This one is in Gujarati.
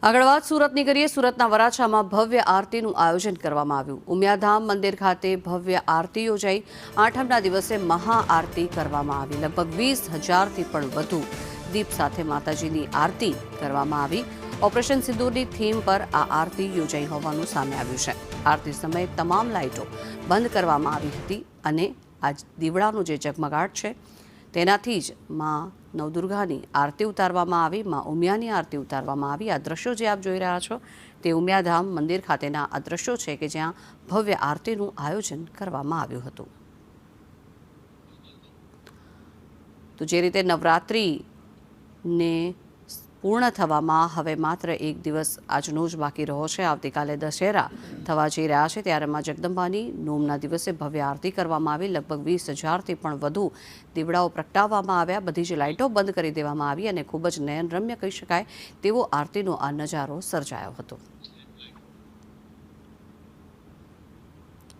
આગળ વાત સુરતની કરીએ। સુરતના વરાછામાં ભવ્ય આરતીનું આયોજન કરવામાં આવ્યું। ઉમિયાધામ મંદિર ખાતે ભવ્ય આરતી યોજાઈ। આઠમના દિવસે મહાઆરતી કરવામાં આવી। લગભગ 20,000થી પણ વધુ દીપ સાથે માતાજીની આરતી કરવામાં આવી। ઓપરેશન સિંદૂરની થીમ પર આ આરતી યોજાઈ હોવાનું સામે આવ્યું છે। આરતી સમયે તમામ લાઇટો બંધ કરવામાં આવી હતી અને આ દીવડાનો જે ઝગમગાટ છે તેનાથી જ માં નવદુર્ગાની આરતી ઉતારવામાં આવી। માં ઉમિયાની આરતી ઉતારવામાં આવી। આ દ્રશ્યો જે આપ જોઈ રહ્યા છો તે ઉમિયાધામ મંદિર ખાતેના આ દ્રશ્યો છે કે જ્યાં ભવ્ય આરતીનું આયોજન કરવામાં આવ્યું હતું। તો જે રીતે નવરાત્રિને પૂર્ણ થવામાં હવે માત્ર એક દિવસ આજનો જ બાકી રહ્યો છે। આવતીકાલે દશેરા થવા જઈ રહ્યા છે ત્યારે માં જગદંબાની નોમના દિવસે ભવ્ય આરતી કરવામાં આવી। લગભગ 20,000થી પણ વધુ દીવડાઓ પ્રગટાવવામાં આવ્યા। બધી જ લાઇટો બંધ કરી દેવામાં આવી અને ખૂબ જ નયનરમ્ય કહી શકાય તેવો આરતીનો આ નજારો સર્જાયો હતો।